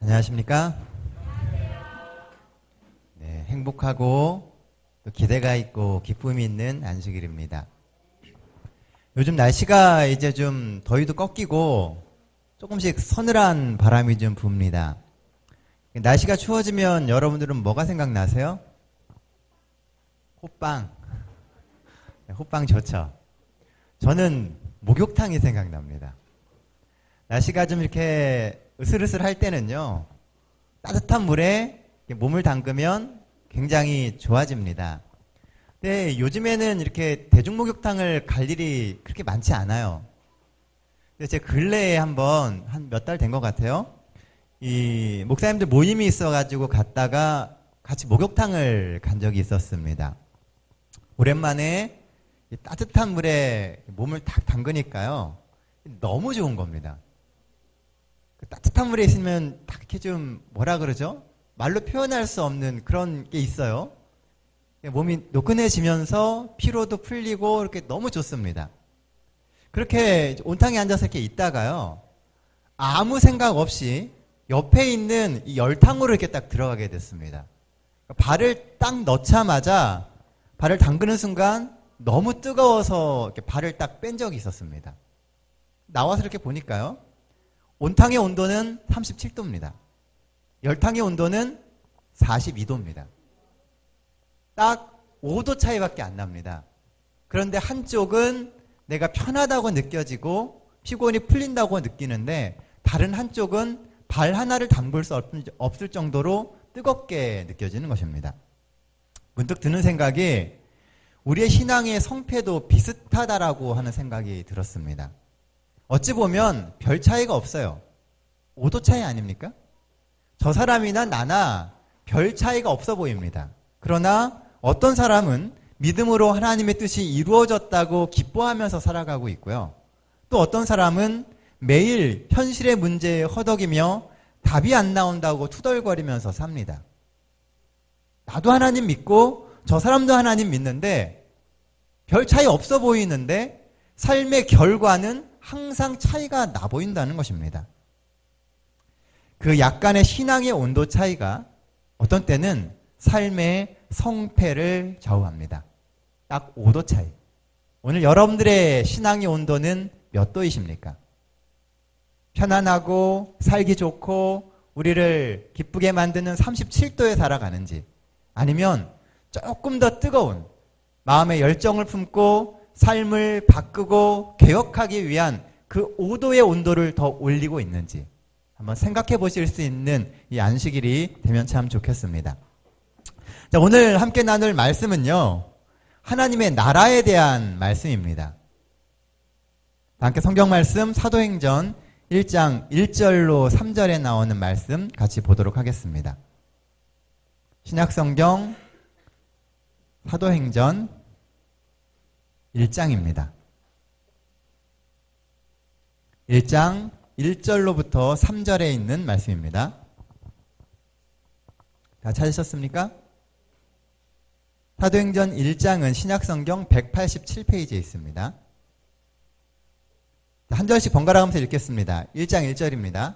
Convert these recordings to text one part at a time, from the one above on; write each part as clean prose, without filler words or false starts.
안녕하십니까? 네, 행복하고 또 기대가 있고 기쁨이 있는 안식일입니다. 요즘 날씨가 이제 좀 더위도 꺾이고 조금씩 서늘한 바람이 좀 붑니다. 날씨가 추워지면 여러분들은 뭐가 생각나세요? 호빵. 네, 호빵 좋죠. 저는 목욕탕이 생각납니다. 날씨가 좀 이렇게 으슬으슬할 때는요, 따뜻한 물에 몸을 담그면 굉장히 좋아집니다. 근데 요즘에는 이렇게 대중목욕탕을 갈 일이 그렇게 많지 않아요. 근데 제 근래에 한 몇 달 된 것 같아요. 이 목사님들 모임이 있어가지고 갔다가 같이 목욕탕을 간 적이 있었습니다. 오랜만에 이 따뜻한 물에 몸을 탁 담그니까요, 너무 좋은 겁니다. 따뜻한 물에 있으면 딱 이렇게 좀 뭐라 그러죠? 말로 표현할 수 없는 그런 게 있어요. 몸이 노끈해지면서 피로도 풀리고 이렇게 너무 좋습니다. 그렇게 온탕에 앉아서 이렇게 있다가요, 아무 생각 없이 옆에 있는 이 열탕으로 이렇게 딱 들어가게 됐습니다. 발을 딱 넣자마자 발을 담그는 순간 너무 뜨거워서 이렇게 발을 딱 뺀 적이 있었습니다. 나와서 이렇게 보니까요, 온탕의 온도는 37도입니다. 열탕의 온도는 42도입니다. 딱 5도 차이밖에 안 납니다. 그런데 한쪽은 내가 편하다고 느껴지고 피곤이 풀린다고 느끼는데, 다른 한쪽은 발 하나를 담글 수 없을 정도로 뜨겁게 느껴지는 것입니다. 문득 드는 생각이 우리의 신앙의 성패도 비슷하다라고 하는 생각이 들었습니다. 어찌 보면 별 차이가 없어요. 5도 차이 아닙니까? 저 사람이나 나나 별 차이가 없어 보입니다. 그러나 어떤 사람은 믿음으로 하나님의 뜻이 이루어졌다고 기뻐하면서 살아가고 있고요. 또 어떤 사람은 매일 현실의 문제에 허덕이며 답이 안 나온다고 투덜거리면서 삽니다. 나도 하나님 믿고 저 사람도 하나님 믿는데 별 차이 없어 보이는데 삶의 결과는 항상 차이가 나 보인다는 것입니다. 그 약간의 신앙의 온도 차이가 어떤 때는 삶의 성패를 좌우합니다. 딱 5도 차이. 오늘 여러분들의 신앙의 온도는 몇 도이십니까? 편안하고 살기 좋고 우리를 기쁘게 만드는 37도에 살아가는지, 아니면 조금 더 뜨거운 마음의 열정을 품고 삶을 바꾸고 개혁하기 위한 그 5도의 온도를 더 올리고 있는지 한번 생각해 보실 수 있는 이 안식일이 되면 참 좋겠습니다. 자, 오늘 함께 나눌 말씀은요, 하나님의 나라에 대한 말씀입니다. 함께 성경 말씀 사도행전 1장 1절로 3절에 나오는 말씀 같이 보도록 하겠습니다. 신약성경 사도행전 1장입니다. 1장 1절로부터 3절에 있는 말씀입니다. 다 찾으셨습니까? 사도행전 1장은 신약성경 187페이지에 있습니다. 한 절씩 번갈아 가면서 읽겠습니다. 1장 1절입니다.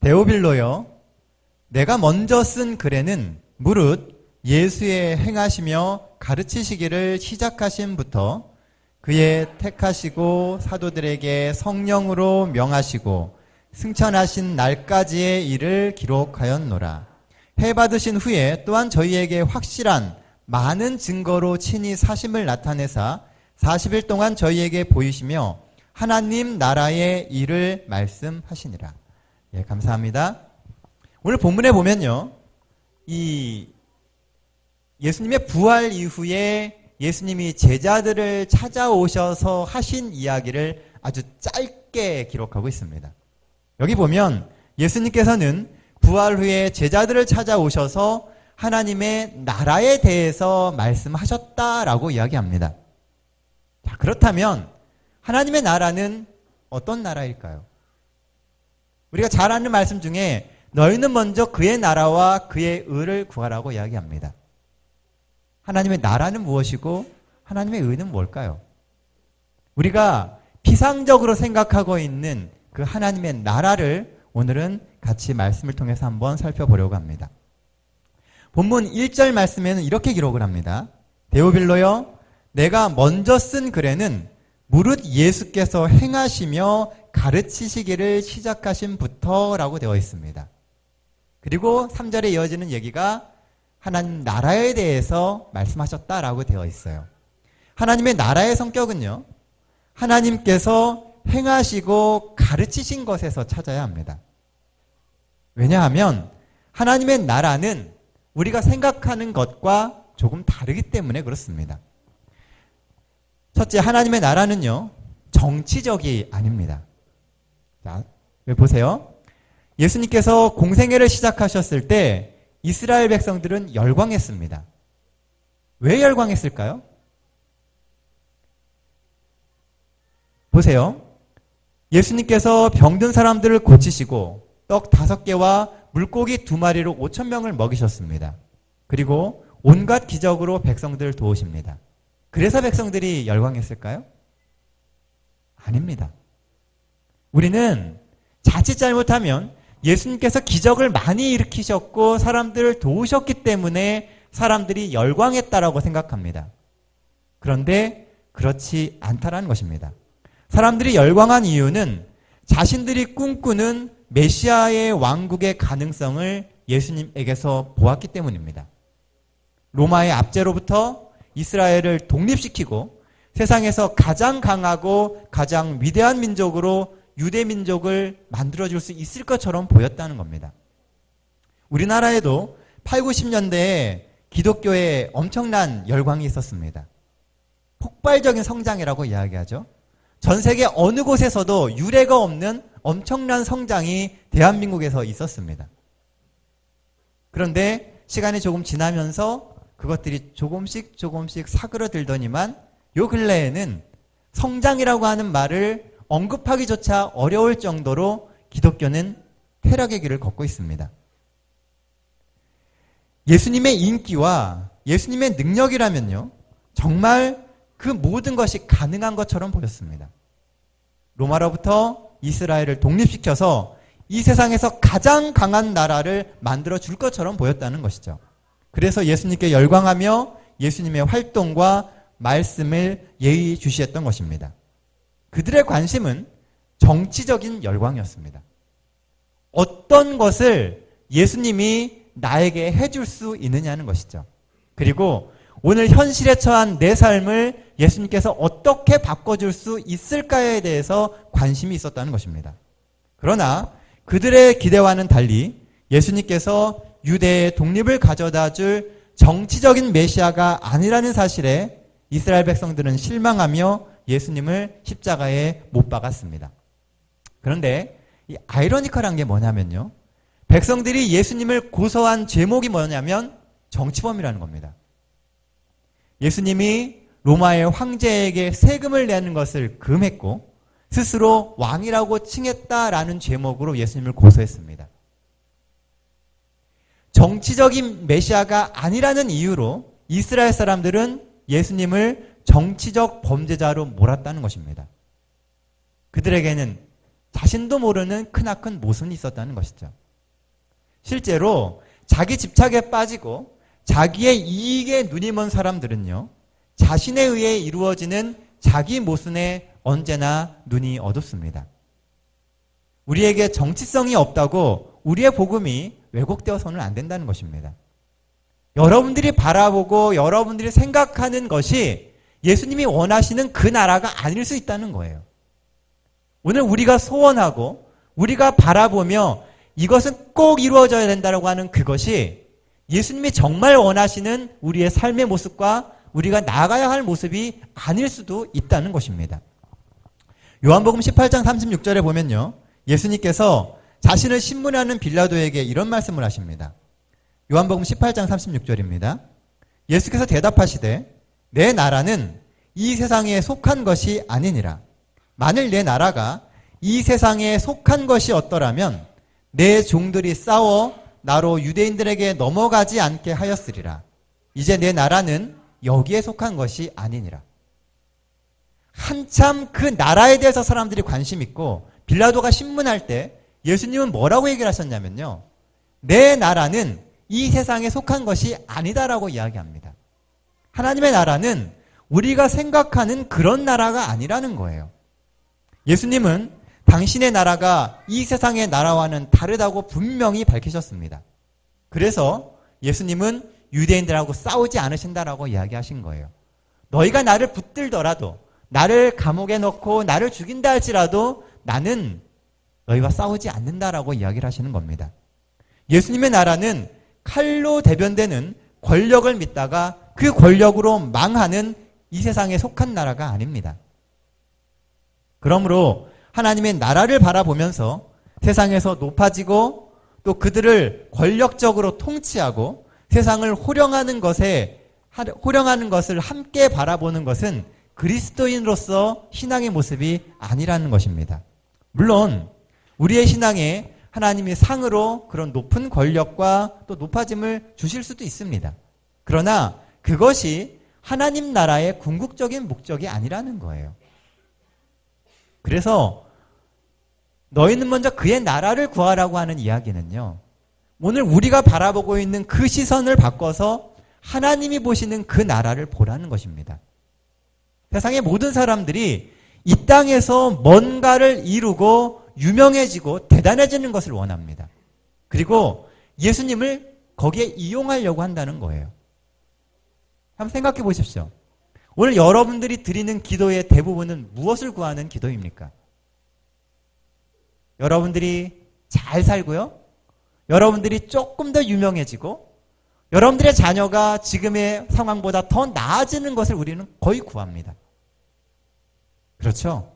데오빌로여, 내가 먼저 쓴 글에는 무릇 예수의 행하시며 가르치시기를 시작하신부터 그의 택하시고 사도들에게 성령으로 명하시고 승천하신 날까지의 일을 기록하였노라. 해받으신 후에 또한 저희에게 확실한 많은 증거로 친히 사심을 나타내사 40일 동안 저희에게 보이시며 하나님 나라의 일을 말씀하시니라. 예, 감사합니다. 오늘 본문에 보면요, 이 예수님의 부활 이후에 예수님이 제자들을 찾아오셔서 하신 이야기를 아주 짧게 기록하고 있습니다. 여기 보면 예수님께서는 부활 후에 제자들을 찾아오셔서 하나님의 나라에 대해서 말씀하셨다라고 이야기합니다. 자, 그렇다면 하나님의 나라는 어떤 나라일까요? 우리가 잘 아는 말씀 중에 너희는 먼저 그의 나라와 그의 의를 구하라고 이야기합니다. 하나님의 나라는 무엇이고 하나님의 의는 뭘까요? 우리가 피상적으로 생각하고 있는 그 하나님의 나라를 오늘은 같이 말씀을 통해서 한번 살펴보려고 합니다. 본문 1절 말씀에는 이렇게 기록을 합니다. 데오빌로여, 내가 먼저 쓴 글에는 무릇 예수께서 행하시며 가르치시기를 시작하신부터 라고 되어 있습니다. 그리고 3절에 이어지는 얘기가 하나님 나라에 대해서 말씀하셨다라고 되어 있어요. 하나님의 나라의 성격은요, 하나님께서 행하시고 가르치신 것에서 찾아야 합니다. 왜냐하면 하나님의 나라는 우리가 생각하는 것과 조금 다르기 때문에 그렇습니다. 첫째, 하나님의 나라는요, 정치적이 아닙니다. 자, 보세요. 예수님께서 공생애를 시작하셨을 때 이스라엘 백성들은 열광했습니다. 왜 열광했을까요? 보세요. 예수님께서 병든 사람들을 고치시고 떡 5개와 물고기 2마리로 5,000명을 먹이셨습니다. 그리고 온갖 기적으로 백성들을 도우십니다. 그래서 백성들이 열광했을까요? 아닙니다. 우리는 자칫 잘못하면 예수님께서 기적을 많이 일으키셨고 사람들을 도우셨기 때문에 사람들이 열광했다라고 생각합니다. 그런데 그렇지 않다라는 것입니다. 사람들이 열광한 이유는 자신들이 꿈꾸는 메시아의 왕국의 가능성을 예수님에게서 보았기 때문입니다. 로마의 압제로부터 이스라엘을 독립시키고 세상에서 가장 강하고 가장 위대한 민족으로 유대 민족을 만들어줄 수 있을 것처럼 보였다는 겁니다. 우리나라에도 8, 90년대에 기독교에 엄청난 열광이 있었습니다. 폭발적인 성장이라고 이야기하죠. 전 세계 어느 곳에서도 유례가 없는 엄청난 성장이 대한민국에서 있었습니다. 그런데 시간이 조금 지나면서 그것들이 조금씩 사그러들더니만 요 근래에는 성장이라고 하는 말을 언급하기조차 어려울 정도로 기독교는 퇴락의 길을 걷고 있습니다. 예수님의 인기와 예수님의 능력이라면요, 정말 그 모든 것이 가능한 것처럼 보였습니다. 로마로부터 이스라엘을 독립시켜서 이 세상에서 가장 강한 나라를 만들어 줄 것처럼 보였다는 것이죠. 그래서 예수님께 열광하며 예수님의 활동과 말씀을 예의주시했던 것입니다. 그들의 관심은 정치적인 열광이었습니다. 어떤 것을 예수님이 나에게 해줄 수 있느냐는 것이죠. 그리고 오늘 현실에 처한 내 삶을 예수님께서 어떻게 바꿔줄 수 있을까에 대해서 관심이 있었다는 것입니다. 그러나 그들의 기대와는 달리 예수님께서 유대의 독립을 가져다 줄 정치적인 메시아가 아니라는 사실에 이스라엘 백성들은 실망하며 예수님을 십자가에 못 박았습니다. 그런데 이 아이러니컬한 게 뭐냐면요, 백성들이 예수님을 고소한 제목이 뭐냐면 정치범이라는 겁니다. 예수님이 로마의 황제에게 세금을 내는 것을 금했고 스스로 왕이라고 칭했다라는 제목으로 예수님을 고소했습니다. 정치적인 메시아가 아니라는 이유로 이스라엘 사람들은 예수님을 정치적 범죄자로 몰았다는 것입니다. 그들에게는 자신도 모르는 크나큰 모순이 있었다는 것이죠. 실제로 자기 집착에 빠지고 자기의 이익에 눈이 먼 사람들은요, 자신에 의해 이루어지는 자기 모순에 언제나 눈이 어둡습니다. 우리에게 정치성이 없다고 우리의 복음이 왜곡되어서는 안 된다는 것입니다. 여러분들이 바라보고 여러분들이 생각하는 것이 예수님이 원하시는 그 나라가 아닐 수 있다는 거예요. 오늘 우리가 소원하고 우리가 바라보며 이것은 꼭 이루어져야 된다고 하는 그것이 예수님이 정말 원하시는 우리의 삶의 모습과 우리가 나아가야 할 모습이 아닐 수도 있다는 것입니다. 요한복음 18장 36절에 보면요, 예수님께서 자신을 신문하는 빌라도에게 이런 말씀을 하십니다. 요한복음 18장 36절입니다. 예수께서 대답하시되 내 나라는 이 세상에 속한 것이 아니니라. 만일 내 나라가 이 세상에 속한 것이 없더라면 내 종들이 싸워 나로 유대인들에게 넘어가지 않게 하였으리라. 이제 내 나라는 여기에 속한 것이 아니니라. 한참 그 나라에 대해서 사람들이 관심 있고 빌라도가 신문할 때 예수님은 뭐라고 얘기를 하셨냐면요. 내 나라는 이 세상에 속한 것이 아니다라고 이야기합니다. 하나님의 나라는 우리가 생각하는 그런 나라가 아니라는 거예요. 예수님은 당신의 나라가 이 세상의 나라와는 다르다고 분명히 밝히셨습니다. 그래서 예수님은 유대인들하고 싸우지 않으신다라고 이야기하신 거예요. 너희가 나를 붙들더라도, 나를 감옥에 넣고 나를 죽인다 할지라도 나는 너희와 싸우지 않는다라고 이야기를 하시는 겁니다. 예수님의 나라는 칼로 대변되는 권력을 믿다가 그 권력으로 망하는 이 세상에 속한 나라가 아닙니다. 그러므로 하나님의 나라를 바라보면서 세상에서 높아지고 또 그들을 권력적으로 통치하고 세상을 호령하는 것을 함께 바라보는 것은 그리스도인으로서 신앙의 모습이 아니라는 것입니다. 물론 우리의 신앙에 하나님이 상으로 그런 높은 권력과 또 높아짐을 주실 수도 있습니다. 그러나 그것이 하나님 나라의 궁극적인 목적이 아니라는 거예요. 그래서 너희는 먼저 그의 나라를 구하라고 하는 이야기는요. 오늘 우리가 바라보고 있는 그 시선을 바꿔서 하나님이 보시는 그 나라를 보라는 것입니다. 세상의 모든 사람들이 이 땅에서 뭔가를 이루고 유명해지고 대단해지는 것을 원합니다. 그리고 예수님을 거기에 이용하려고 한다는 거예요. 한번 생각해 보십시오. 오늘 여러분들이 드리는 기도의 대부분은 무엇을 구하는 기도입니까? 여러분들이 잘 살고요. 여러분들이 조금 더 유명해지고 여러분들의 자녀가 지금의 상황보다 더 나아지는 것을 우리는 거의 구합니다. 그렇죠?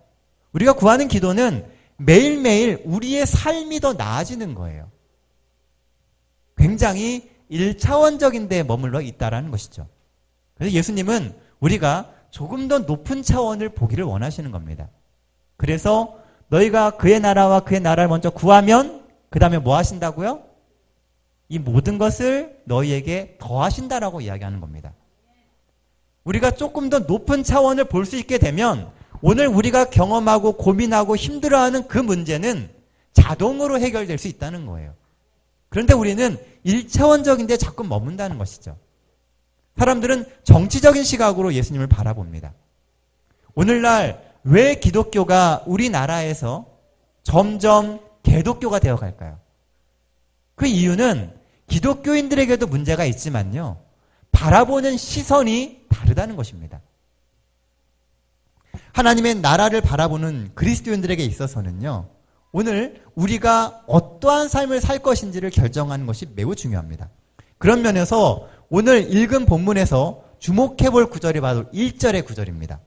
우리가 구하는 기도는 매일매일 우리의 삶이 더 나아지는 거예요. 굉장히 1차원적인 데 머물러 있다라는 것이죠. 그래서 예수님은 우리가 조금 더 높은 차원을 보기를 원하시는 겁니다. 그래서 너희가 그의 나라와 그의 나라를 먼저 구하면 그 다음에 뭐 하신다고요? 이 모든 것을 너희에게 더하신다라고 이야기하는 겁니다. 우리가 조금 더 높은 차원을 볼 수 있게 되면 오늘 우리가 경험하고 고민하고 힘들어하는 그 문제는 자동으로 해결될 수 있다는 거예요. 그런데 우리는 1차원적인 데 자꾸 머문다는 것이죠. 사람들은 정치적인 시각으로 예수님을 바라봅니다. 오늘날 왜 기독교가 우리나라에서 점점 개독교가 되어갈까요? 그 이유는 기독교인들에게도 문제가 있지만요. 바라보는 시선이 다르다는 것입니다. 하나님의 나라를 바라보는 그리스도인들에게 있어서는요. 오늘 우리가 어떠한 삶을 살 것인지를 결정하는 것이 매우 중요합니다. 그런 면에서 오늘 읽은 본문에서 주목해 볼 구절이 바로 1절의 구절입니다.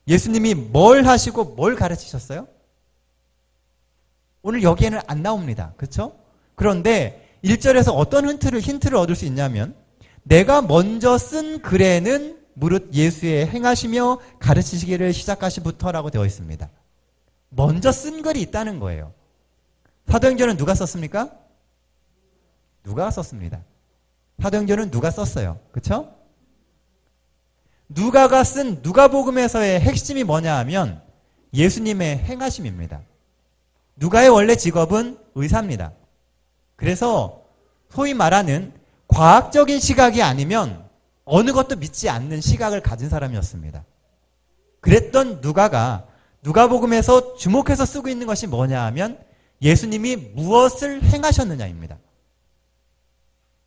예수님이 뭘 하시고 뭘 가르치셨어요? 오늘 여기에는 안 나옵니다. 그렇죠? 그런데 1절에서 어떤 힌트를 얻을 수 있냐면 내가 먼저 쓴 글에는 무릇 예수의 행하시며 가르치시기를 시작하시부터라고 되어 있습니다. 먼저 쓴 글이 있다는 거예요. 사도행전은 누가 썼습니까? 누가 썼습니다. 사도행전은 누가 썼어요. 그렇죠? 누가가 쓴 누가복음에서의 핵심이 뭐냐 하면 예수님의 행하심입니다. 누가의 원래 직업은 의사입니다. 그래서 소위 말하는 과학적인 시각이 아니면 어느 것도 믿지 않는 시각을 가진 사람이었습니다. 그랬던 누가가 누가복음에서 주목해서 쓰고 있는 것이 뭐냐 하면 예수님이 무엇을 행하셨느냐입니다.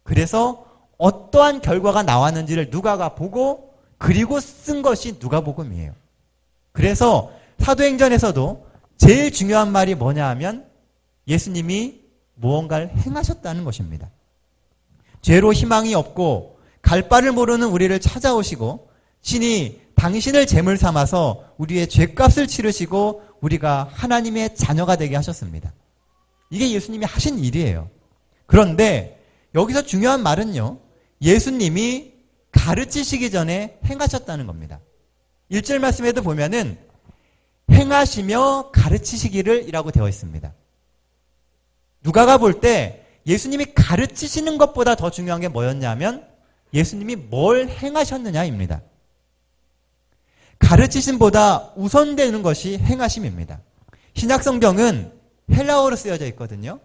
그래서 어떠한 결과가 나왔는지를 누가가 보고 그리고 쓴 것이 누가복음이에요. 그래서 사도행전에서도 제일 중요한 말이 뭐냐 하면 예수님이 무언가를 행하셨다는 것입니다. 죄로 희망이 없고 갈 바를 모르는 우리를 찾아오시고 신이 당신을 제물 삼아서 우리의 죄값을 치르시고 우리가 하나님의 자녀가 되게 하셨습니다. 이게 예수님이 하신 일이에요. 그런데 여기서 중요한 말은요. 예수님이 가르치시기 전에 행하셨다는 겁니다. 1절 말씀에도 보면은 행하시며 가르치시기를 이라고 되어 있습니다. 누가가 볼 때 예수님이 가르치시는 것보다 더 중요한 게 뭐였냐면 예수님이 뭘 행하셨느냐입니다. 가르치심보다 우선되는 것이 행하심입니다. 신약성경은 헬라어로 쓰여져 있거든요.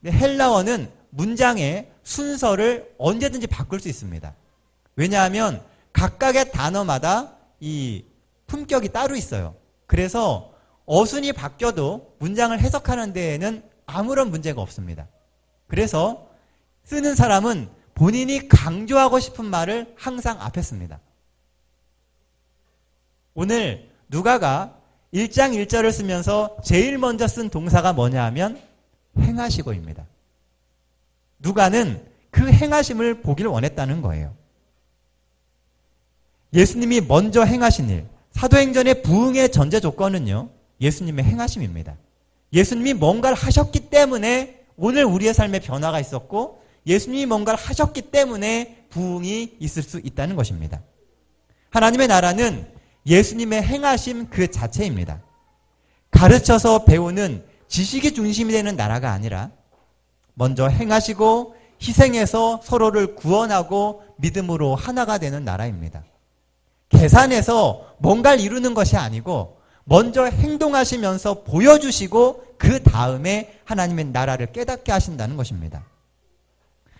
근데 헬라어는 문장의 순서를 언제든지 바꿀 수 있습니다. 왜냐하면 각각의 단어마다 이 품격이 따로 있어요. 그래서 어순이 바뀌어도 문장을 해석하는 데에는 아무런 문제가 없습니다. 그래서 쓰는 사람은 본인이 강조하고 싶은 말을 항상 앞에 씁니다. 오늘 누가가 1장 1절을 쓰면서 제일 먼저 쓴 동사가 뭐냐 하면 행하시고입니다. 누가는 그 행하심을 보기를 원했다는 거예요. 예수님이 먼저 행하신 일, 사도행전의 부흥의 전제 조건은요, 예수님의 행하심입니다. 예수님이 뭔가를 하셨기 때문에 오늘 우리의 삶에 변화가 있었고, 예수님이 뭔가를 하셨기 때문에 부흥이 있을 수 있다는 것입니다. 하나님의 나라는 예수님의 행하심 그 자체입니다. 가르쳐서 배우는 지식이 중심이 되는 나라가 아니라 먼저 행하시고 희생해서 서로를 구원하고 믿음으로 하나가 되는 나라입니다. 계산해서 뭔가를 이루는 것이 아니고 먼저 행동하시면서 보여주시고 그 다음에 하나님의 나라를 깨닫게 하신다는 것입니다.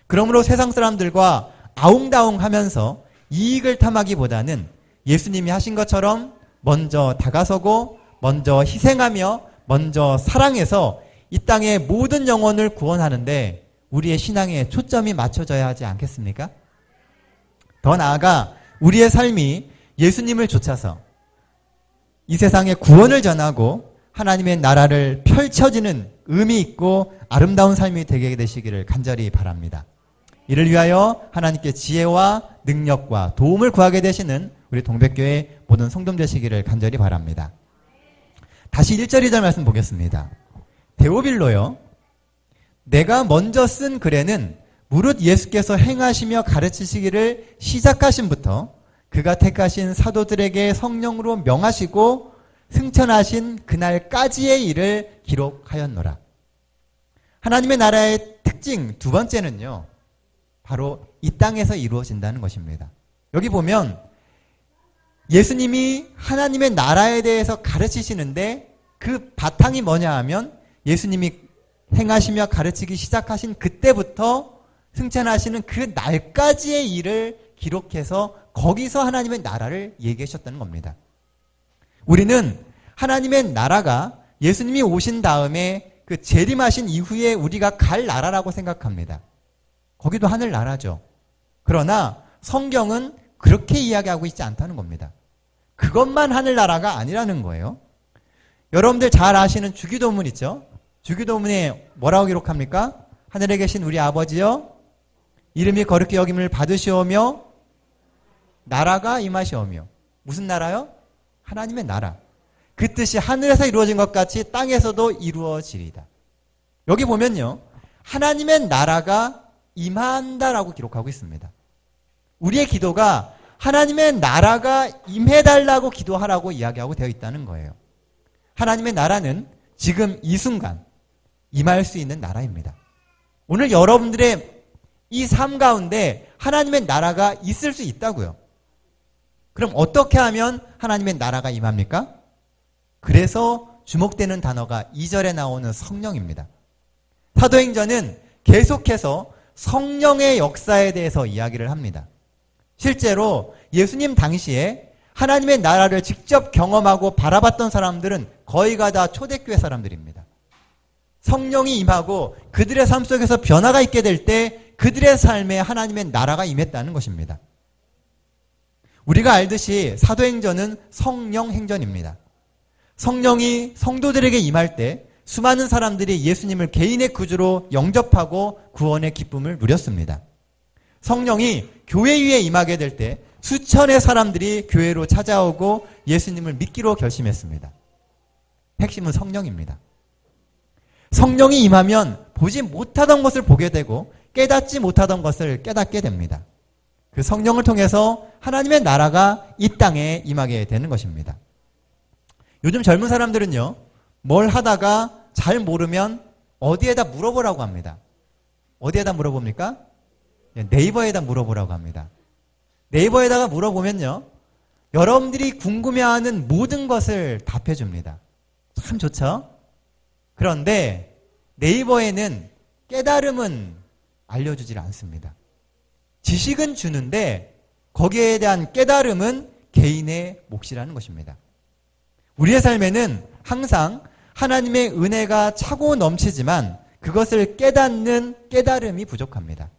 그러므로 세상 사람들과 아웅다웅하면서 이익을 탐하기보다는 예수님이 하신 것처럼 먼저 다가서고 먼저 희생하며 먼저 사랑해서 이 땅의 모든 영혼을 구원하는데 우리의 신앙에 초점이 맞춰져야 하지 않겠습니까? 더 나아가 우리의 삶이 예수님을 좇아서 이 세상에 구원을 전하고 하나님의 나라를 펼쳐지는 의미 있고 아름다운 삶이 되게 되시기를 간절히 바랍니다. 이를 위하여 하나님께 지혜와 능력과 도움을 구하게 되시는 우리 동백교회 모든 성도들 되시기를 간절히 바랍니다. 다시 1절 2절 말씀 보겠습니다. 데오빌로요, 내가 먼저 쓴 글에는 무릇 예수께서 행하시며 가르치시기를 시작하신부터 그가 택하신 사도들에게 성령으로 명하시고 승천하신 그날까지의 일을 기록하였노라. 하나님의 나라의 특징 두 번째는요, 바로 이 땅에서 이루어진다는 것입니다. 여기 보면 예수님이 하나님의 나라에 대해서 가르치시는데 그 바탕이 뭐냐 하면 예수님이 행하시며 가르치기 시작하신 그때부터 승천하시는 그 날까지의 일을 기록해서 거기서 하나님의 나라를 얘기하셨다는 겁니다. 우리는 하나님의 나라가 예수님이 오신 다음에 그 재림하신 이후에 우리가 갈 나라라고 생각합니다. 거기도 하늘나라죠. 그러나 성경은 그렇게 이야기하고 있지 않다는 겁니다. 그것만 하늘나라가 아니라는 거예요. 여러분들 잘 아시는 주기도문 있죠? 주기도문에 뭐라고 기록합니까? 하늘에 계신 우리 아버지여, 이름이 거룩히 여김을 받으시오며 나라가 임하시오며. 무슨 나라요? 하나님의 나라. 그 뜻이 하늘에서 이루어진 것 같이 땅에서도 이루어지리다. 여기 보면요, 하나님의 나라가 임한다라고 기록하고 있습니다. 우리의 기도가 하나님의 나라가 임해달라고 기도하라고 이야기하고 되어 있다는 거예요. 하나님의 나라는 지금 이 순간 임할 수 있는 나라입니다. 오늘 여러분들의 이 삶 가운데 하나님의 나라가 있을 수 있다고요. 그럼 어떻게 하면 하나님의 나라가 임합니까? 그래서 주목되는 단어가 2절에 나오는 성령입니다. 사도행전은 계속해서 성령의 역사에 대해서 이야기를 합니다. 실제로 예수님 당시에 하나님의 나라를 직접 경험하고 바라봤던 사람들은 거의가 다 초대교회 사람들입니다. 성령이 임하고 그들의 삶 속에서 변화가 있게 될 때 그들의 삶에 하나님의 나라가 임했다는 것입니다. 우리가 알듯이 사도행전은 성령 행전입니다. 성령이 성도들에게 임할 때 수많은 사람들이 예수님을 개인의 구주로 영접하고 구원의 기쁨을 누렸습니다. 성령이 교회 위에 임하게 될 때 수천의 사람들이 교회로 찾아오고 예수님을 믿기로 결심했습니다. 핵심은 성령입니다. 성령이 임하면 보지 못하던 것을 보게 되고 깨닫지 못하던 것을 깨닫게 됩니다. 그 성령을 통해서 하나님의 나라가 이 땅에 임하게 되는 것입니다. 요즘 젊은 사람들은요, 뭘 하다가 잘 모르면 어디에다 물어보라고 합니다. 어디에다 물어봅니까? 네이버에다 물어보라고 합니다. 네이버에다가 물어보면요, 여러분들이 궁금해하는 모든 것을 답해줍니다. 참 좋죠? 그런데 네이버에는 깨달음은 알려주질 않습니다. 지식은 주는데 거기에 대한 깨달음은 개인의 몫이라는 것입니다. 우리의 삶에는 항상 하나님의 은혜가 차고 넘치지만 그것을 깨닫는 깨달음이 부족합니다.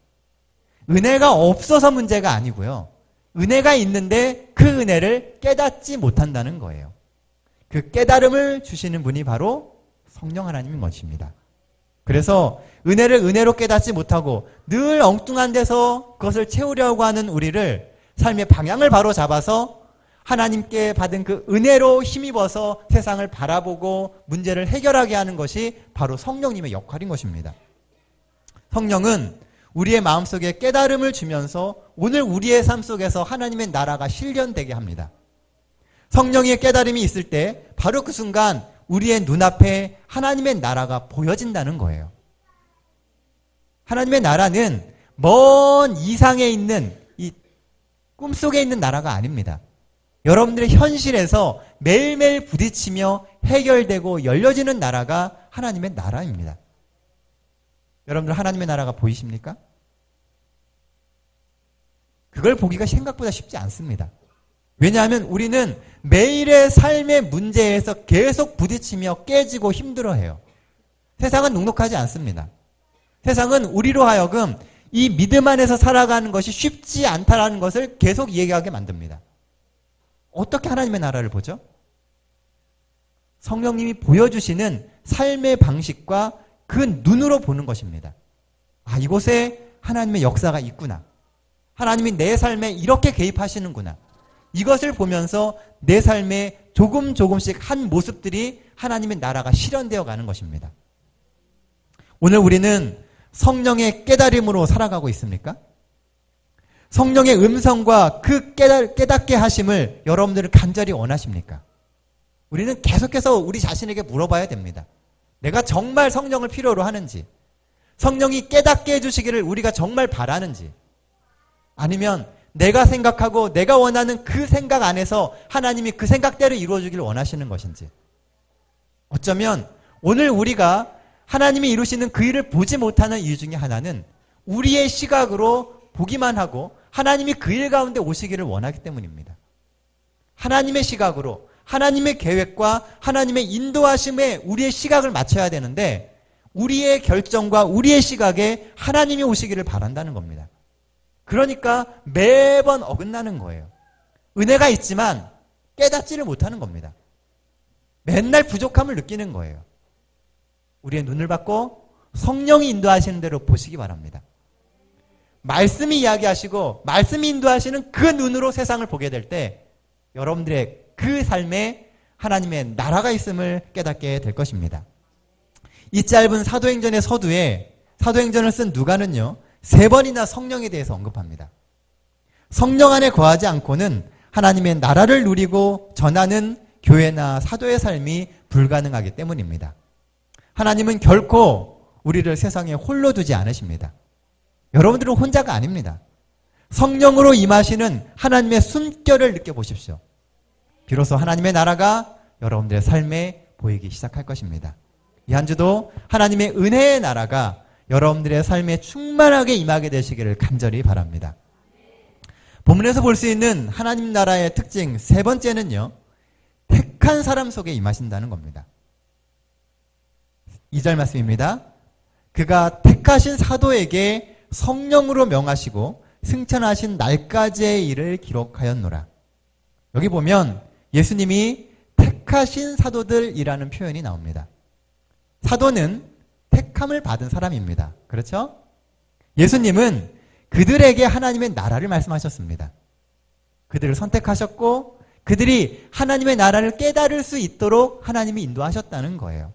은혜가 없어서 문제가 아니고요. 은혜가 있는데 그 은혜를 깨닫지 못한다는 거예요. 그 깨달음을 주시는 분이 바로 성령 하나님인 것입니다. 그래서 은혜를 은혜로 깨닫지 못하고 늘 엉뚱한 데서 그것을 채우려고 하는 우리를 삶의 방향을 바로 잡아서 하나님께 받은 그 은혜로 힘입어서 세상을 바라보고 문제를 해결하게 하는 것이 바로 성령님의 역할인 것입니다. 성령은 우리의 마음속에 깨달음을 주면서 오늘 우리의 삶 속에서 하나님의 나라가 실현되게 합니다. 성령의 깨달음이 있을 때 바로 그 순간 우리의 눈앞에 하나님의 나라가 보여진다는 거예요. 하나님의 나라는 먼 이상에 있는 이 꿈속에 있는 나라가 아닙니다. 여러분들의 현실에서 매일매일 부딪히며 해결되고 열려지는 나라가 하나님의 나라입니다. 여러분들 하나님의 나라가 보이십니까? 그걸 보기가 생각보다 쉽지 않습니다. 왜냐하면 우리는 매일의 삶의 문제에서 계속 부딪히며 깨지고 힘들어해요. 세상은 눅눅하지 않습니다. 세상은 우리로 하여금 이 믿음 안에서 살아가는 것이 쉽지 않다라는 것을 계속 얘기하게 만듭니다. 어떻게 하나님의 나라를 보죠? 성령님이 보여주시는 삶의 방식과 그 눈으로 보는 것입니다. 아, 이곳에 하나님의 역사가 있구나. 하나님이 내 삶에 이렇게 개입하시는구나. 이것을 보면서 내 삶에 조금씩 한 모습들이 하나님의 나라가 실현되어 가는 것입니다. 오늘 우리는 성령의 깨달음으로 살아가고 있습니까? 성령의 음성과 그 깨닫게 하심을 여러분들은 간절히 원하십니까? 우리는 계속해서 우리 자신에게 물어봐야 됩니다. 내가 정말 성령을 필요로 하는지, 성령이 깨닫게 해주시기를 우리가 정말 바라는지, 아니면 내가 생각하고 내가 원하는 그 생각 안에서 하나님이 그 생각대로 이루어주기를 원하시는 것인지. 어쩌면 오늘 우리가 하나님이 이루시는 그 일을 보지 못하는 이유 중에 하나는 우리의 시각으로 보기만 하고 하나님이 그 일 가운데 오시기를 원하기 때문입니다. 하나님의 시각으로 하나님의 계획과 하나님의 인도하심에 우리의 시각을 맞춰야 되는데 우리의 결정과 우리의 시각에 하나님이 오시기를 바란다는 겁니다. 그러니까 매번 어긋나는 거예요. 은혜가 있지만 깨닫지를 못하는 겁니다. 맨날 부족함을 느끼는 거예요. 우리의 눈을 받고 성령이 인도하시는 대로 보시기 바랍니다. 말씀이 이야기하시고 말씀이 인도하시는 그 눈으로 세상을 보게 될 때 여러분들의 그 삶에 하나님의 나라가 있음을 깨닫게 될 것입니다. 이 짧은 사도행전의 서두에 사도행전을 쓴 누가는요 3번이나 성령에 대해서 언급합니다. 성령 안에 거하지 않고는 하나님의 나라를 누리고 전하는 교회나 사도의 삶이 불가능하기 때문입니다. 하나님은 결코 우리를 세상에 홀로 두지 않으십니다. 여러분들은 혼자가 아닙니다. 성령으로 임하시는 하나님의 숨결을 느껴보십시오. 비로소 하나님의 나라가 여러분들의 삶에 보이기 시작할 것입니다. 이 한 주도 하나님의 은혜의 나라가 여러분들의 삶에 충만하게 임하게 되시기를 간절히 바랍니다. 본문에서 볼 수 있는 하나님 나라의 특징 3번째는요. 택한 사람 속에 임하신다는 겁니다. 2절 말씀입니다. 그가 택하신 사도에게 성령으로 명하시고 승천하신 날까지의 일을 기록하였노라. 여기 보면 예수님이 택하신 사도들이라는 표현이 나옵니다. 사도는 택함을 받은 사람입니다. 그렇죠? 예수님은 그들에게 하나님의 나라를 말씀하셨습니다. 그들을 선택하셨고 그들이 하나님의 나라를 깨달을 수 있도록 하나님이 인도하셨다는 거예요.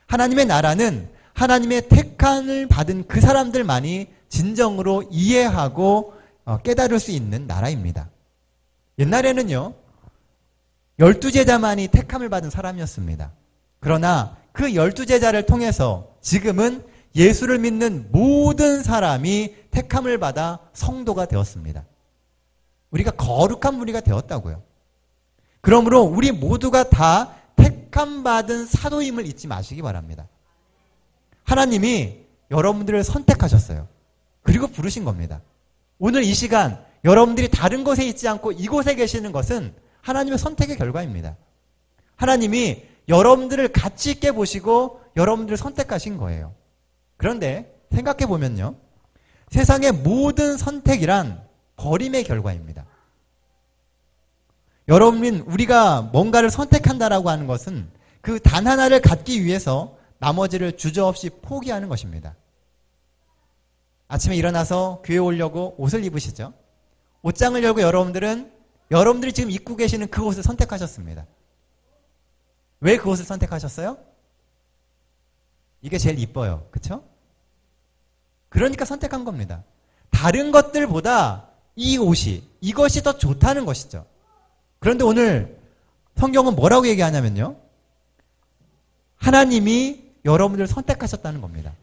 하나님의 나라는 하나님의 택함을 받은 그 사람들만이 진정으로 이해하고 깨달을 수 있는 나라입니다. 옛날에는요 12제자만이 택함을 받은 사람이었습니다. 그러나 그 12제자를 통해서 지금은 예수를 믿는 모든 사람이 택함을 받아 성도가 되었습니다. 우리가 거룩한 무리가 되었다고요. 그러므로 우리 모두가 다 택함 받은 사도임을 잊지 마시기 바랍니다. 하나님이 여러분들을 선택하셨어요. 그리고 부르신 겁니다. 오늘 이 시간 여러분들이 다른 곳에 있지 않고 이곳에 계시는 것은 하나님의 선택의 결과입니다. 하나님이 여러분들을 가치 있게 보시고 여러분들을 선택하신 거예요. 그런데 생각해 보면요. 세상의 모든 선택이란 버림의 결과입니다. 여러분, 우리가 뭔가를 선택한다라고 하는 것은 그 단 하나를 갖기 위해서 나머지를 주저없이 포기하는 것입니다. 아침에 일어나서 교회 오려고 옷을 입으시죠. 옷장을 열고 여러분들이 지금 입고 계시는 그 옷을 선택하셨습니다. 왜 그 옷을 선택하셨어요? 이게 제일 이뻐요. 그렇죠? 그러니까 선택한 겁니다. 다른 것들보다 이것이 더 좋다는 것이죠. 그런데 오늘 성경은 뭐라고 얘기하냐면요. 하나님이 여러분들을 선택하셨다는 겁니다.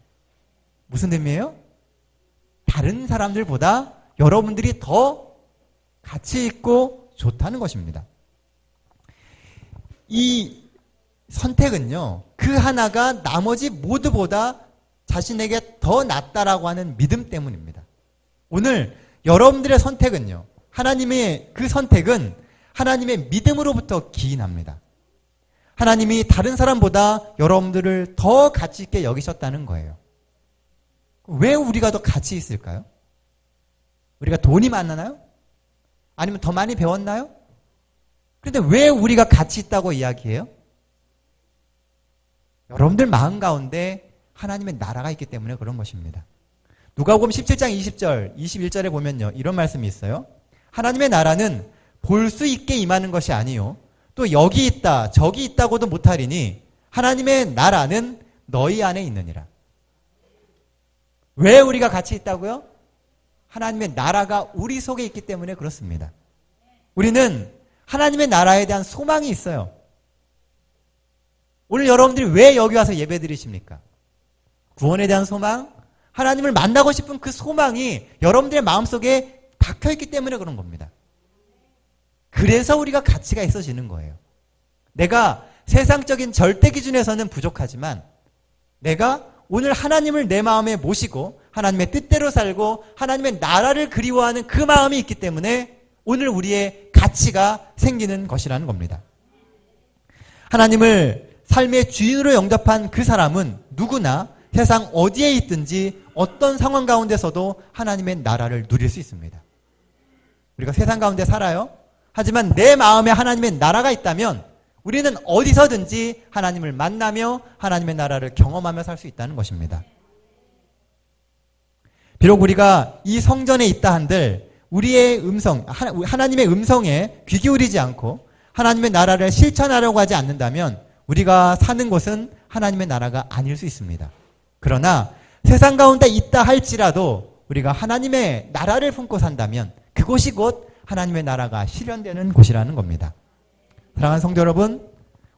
무슨 의미예요? 다른 사람들보다 여러분들이 더 가치 있고 좋다는 것입니다. 이 선택은요, 그 하나가 나머지 모두보다 자신에게 더 낫다라고 하는 믿음 때문입니다. 오늘 여러분들의 선택은요, 하나님의 그 선택은 하나님의 믿음으로부터 기인합니다. 하나님이 다른 사람보다 여러분들을 더 가치 있게 여기셨다는 거예요. 왜 우리가 더 가치 있을까요? 우리가 돈이 많나요? 아니면 더 많이 배웠나요? 그런데 왜 우리가 가치 있다고 이야기해요? 여러분들 마음 가운데 하나님의 나라가 있기 때문에 그런 것입니다. 누가복음 17장 20절, 21절에 보면요. 이런 말씀이 있어요. 하나님의 나라는 볼 수 있게 임하는 것이 아니요. 또 여기 있다, 저기 있다고도 못하리니 하나님의 나라는 너희 안에 있느니라. 왜 우리가 같이 있다고요? 하나님의 나라가 우리 속에 있기 때문에 그렇습니다. 우리는 하나님의 나라에 대한 소망이 있어요. 오늘 여러분들이 왜 여기 와서 예배 드리십니까? 구원에 대한 소망, 하나님을 만나고 싶은 그 소망이 여러분들의 마음속에 박혀있기 때문에 그런 겁니다. 그래서 우리가 가치가 있어지는 거예요. 내가 세상적인 절대 기준에서는 부족하지만 내가 오늘 하나님을 내 마음에 모시고 하나님의 뜻대로 살고 하나님의 나라를 그리워하는 그 마음이 있기 때문에 오늘 우리의 가치가 생기는 것이라는 겁니다. 하나님을 삶의 주인으로 영접한 그 사람은 누구나 세상 어디에 있든지 어떤 상황 가운데서도 하나님의 나라를 누릴 수 있습니다. 우리가 세상 가운데 살아요. 하지만 내 마음에 하나님의 나라가 있다면 우리는 어디서든지 하나님을 만나며 하나님의 나라를 경험하며 살 수 있다는 것입니다. 비록 우리가 이 성전에 있다 한들 우리의 음성, 하나님의 음성에 귀 기울이지 않고 하나님의 나라를 실천하려고 하지 않는다면 우리가 사는 곳은 하나님의 나라가 아닐 수 있습니다. 그러나 세상 가운데 있다 할지라도 우리가 하나님의 나라를 품고 산다면 그곳이 곧 하나님의 나라가 실현되는 곳이라는 겁니다. 사랑하는 성도 여러분,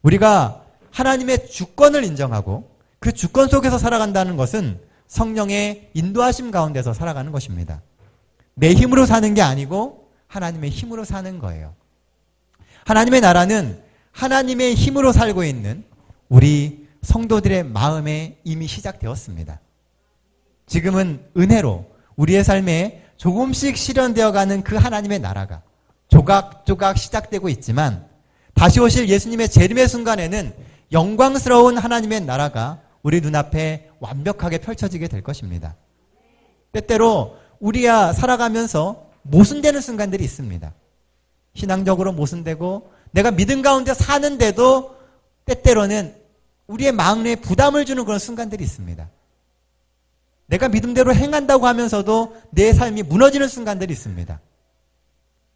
우리가 하나님의 주권을 인정하고 그 주권 속에서 살아간다는 것은 성령의 인도하심 가운데서 살아가는 것입니다. 내 힘으로 사는 게 아니고 하나님의 힘으로 사는 거예요. 하나님의 나라는 하나님의 힘으로 살고 있는 우리 성도들의 마음에 이미 시작되었습니다. 지금은 은혜로 우리의 삶에 조금씩 실현되어가는 그 하나님의 나라가 조각조각 시작되고 있지만 다시 오실 예수님의 재림의 순간에는 영광스러운 하나님의 나라가 우리 눈앞에 완벽하게 펼쳐지게 될 것입니다. 때때로 우리야 살아가면서 모순되는 순간들이 있습니다. 신앙적으로 모순되고 내가 믿음 가운데 사는데도 때때로는 우리의 마음에 부담을 주는 그런 순간들이 있습니다. 내가 믿음대로 행한다고 하면서도 내 삶이 무너지는 순간들이 있습니다.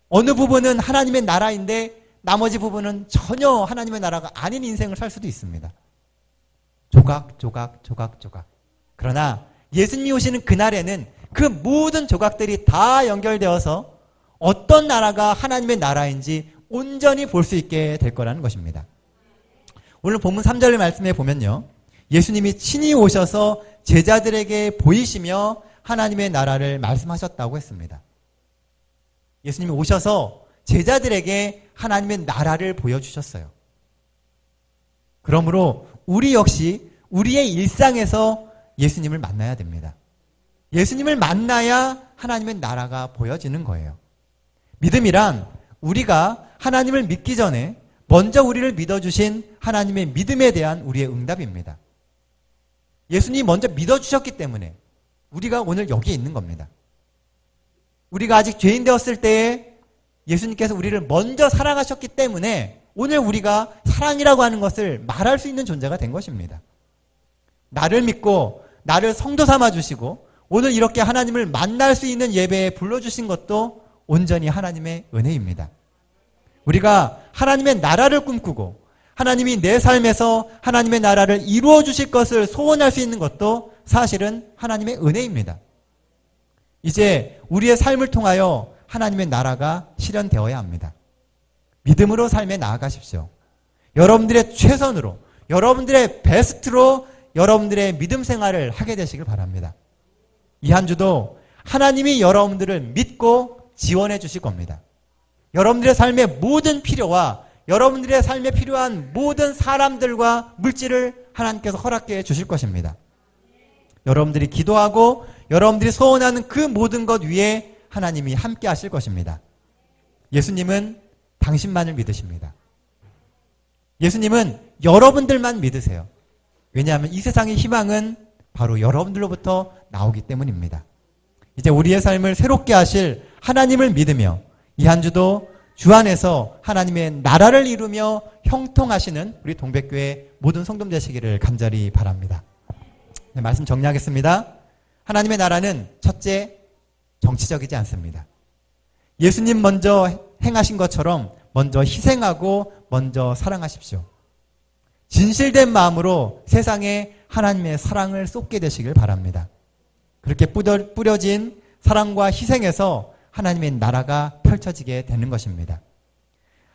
어느 부분은 하나님의 나라인데 나머지 부분은 전혀 하나님의 나라가 아닌 인생을 살 수도 있습니다. 조각. 그러나 예수님이 오시는 그날에는 그 모든 조각들이 다 연결되어서 어떤 나라가 하나님의 나라인지 온전히 볼 수 있게 될 거라는 것입니다. 오늘 본문 3절 말씀에 보면요. 예수님이 친히 오셔서 제자들에게 보이시며 하나님의 나라를 말씀하셨다고 했습니다. 예수님이 오셔서 제자들에게 하나님의 나라를 보여주셨어요. 그러므로 우리 역시 우리의 일상에서 예수님을 만나야 됩니다. 예수님을 만나야 하나님의 나라가 보여지는 거예요. 믿음이란 우리가 하나님을 믿기 전에 먼저 우리를 믿어주신 하나님의 믿음에 대한 우리의 응답입니다. 예수님이 먼저 믿어주셨기 때문에 우리가 오늘 여기에 있는 겁니다. 우리가 아직 죄인 되었을 때에 예수님께서 우리를 먼저 사랑하셨기 때문에 오늘 우리가 사랑이라고 하는 것을 말할 수 있는 존재가 된 것입니다. 나를 믿고 나를 성도 삼아 주시고 오늘 이렇게 하나님을 만날 수 있는 예배에 불러주신 것도 온전히 하나님의 은혜입니다. 우리가 하나님의 나라를 꿈꾸고 하나님이 내 삶에서 하나님의 나라를 이루어 주실 것을 소원할 수 있는 것도 사실은 하나님의 은혜입니다. 이제 우리의 삶을 통하여 하나님의 나라가 실현되어야 합니다. 믿음으로 삶에 나아가십시오. 여러분들의 최선으로, 여러분들의 베스트로 여러분들의 믿음 생활을 하게 되시길 바랍니다. 이 한 주도 하나님이 여러분들을 믿고 지원해 주실 겁니다. 여러분들의 삶의 모든 필요와 여러분들의 삶에 필요한 모든 사람들과 물질을 하나님께서 허락해 주실 것입니다. 여러분들이 기도하고 여러분들이 소원하는 그 모든 것 위에 하나님이 함께 하실 것입니다. 예수님은 당신만을 믿으십니다. 예수님은 여러분들만 믿으세요. 왜냐하면 이 세상의 희망은 바로 여러분들로부터 나오기 때문입니다. 이제 우리의 삶을 새롭게 하실 하나님을 믿으며 이 한 주도 주 안에서 하나님의 나라를 이루며 형통하시는 우리 동백교회 모든 성도들 되시기를 간절히 바랍니다. 네, 말씀 정리하겠습니다. 하나님의 나라는 첫째, 정치적이지 않습니다. 예수님 먼저 행하신 것처럼 먼저 희생하고 먼저 사랑하십시오. 진실된 마음으로 세상에 하나님의 사랑을 쏟게 되시길 바랍니다. 그렇게 뿌려진 사랑과 희생에서 하나님의 나라가 펼쳐지게 되는 것입니다.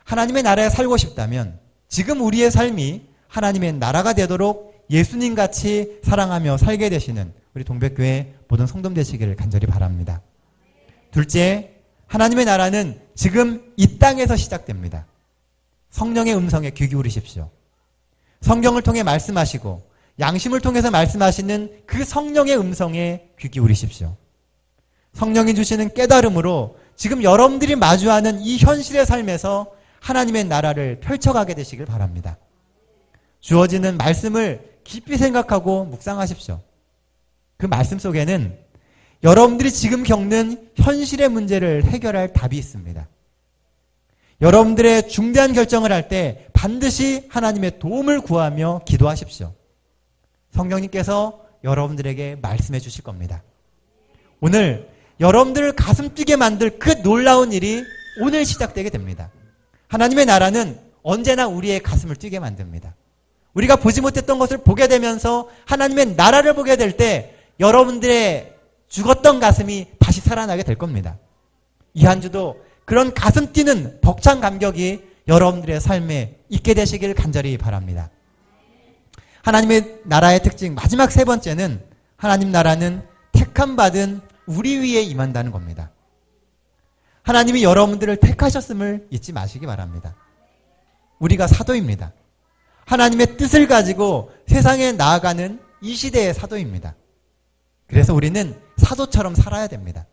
하나님의 나라에 살고 싶다면 지금 우리의 삶이 하나님의 나라가 되도록 예수님같이 사랑하며 살게 되시는 우리 동백교회 모든 성도들 되시기를 간절히 바랍니다. 둘째, 하나님의 나라는 지금 이 땅에서 시작됩니다. 성령의 음성에 귀 기울이십시오. 성경을 통해 말씀하시고 양심을 통해서 말씀하시는 그 성령의 음성에 귀 기울이십시오. 성령이 주시는 깨달음으로 지금 여러분들이 마주하는 이 현실의 삶에서 하나님의 나라를 펼쳐가게 되시길 바랍니다. 주어지는 말씀을 깊이 생각하고 묵상하십시오. 그 말씀 속에는 여러분들이 지금 겪는 현실의 문제를 해결할 답이 있습니다. 여러분들의 중대한 결정을 할 때 반드시 하나님의 도움을 구하며 기도하십시오. 성령님께서 여러분들에게 말씀해 주실 겁니다. 오늘 여러분들을 가슴 뛰게 만들 그 놀라운 일이 오늘 시작되게 됩니다. 하나님의 나라는 언제나 우리의 가슴을 뛰게 만듭니다. 우리가 보지 못했던 것을 보게 되면서 하나님의 나라를 보게 될 때 여러분들의 죽었던 가슴이 다시 살아나게 될 겁니다. 이 한 주도 그런 가슴 뛰는 벅찬 감격이 여러분들의 삶에 있게 되시길 간절히 바랍니다. 하나님의 나라의 특징 마지막 세 번째는 하나님 나라는 택함 받은 우리 위에 임한다는 겁니다. 하나님이 여러분들을 택하셨음을 잊지 마시기 바랍니다. 우리가 사도입니다. 하나님의 뜻을 가지고 세상에 나아가는 이 시대의 사도입니다. 그래서 우리는 사도처럼 살아야 됩니다.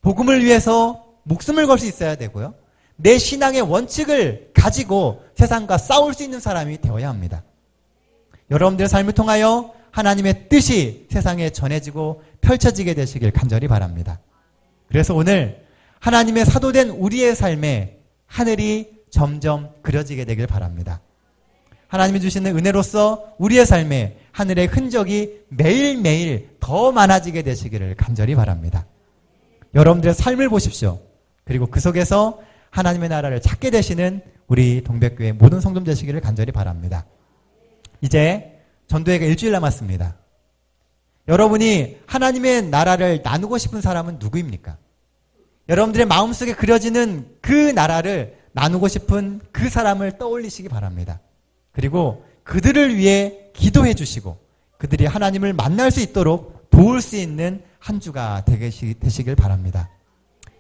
복음을 위해서 목숨을 걸 수 있어야 되고요. 내 신앙의 원칙을 가지고 세상과 싸울 수 있는 사람이 되어야 합니다. 여러분들의 삶을 통하여 하나님의 뜻이 세상에 전해지고 펼쳐지게 되시길 간절히 바랍니다. 그래서 오늘 하나님의 사도된 우리의 삶에 하늘이 점점 그려지게 되길 바랍니다. 하나님이 주시는 은혜로서 우리의 삶에 하늘의 흔적이 매일매일 더 많아지게 되시기를 간절히 바랍니다. 여러분들의 삶을 보십시오. 그리고 그 속에서 하나님의 나라를 찾게 되시는 우리 동백교회 모든 성도들 되시기를 간절히 바랍니다. 이제 전도회가 일주일 남았습니다. 여러분이 하나님의 나라를 나누고 싶은 사람은 누구입니까? 여러분들의 마음속에 그려지는 그 나라를 나누고 싶은 그 사람을 떠올리시기 바랍니다. 그리고 그들을 위해 기도해 주시고 그들이 하나님을 만날 수 있도록 도울 수 있는 한 주가 되시길 바랍니다.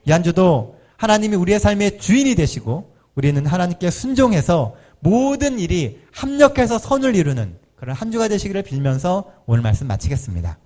이 한 주도 하나님이 우리의 삶의 주인이 되시고 우리는 하나님께 순종해서 모든 일이 합력해서 선을 이루는 그런 한 주가 되시기를 빌면서 오늘 말씀 마치겠습니다.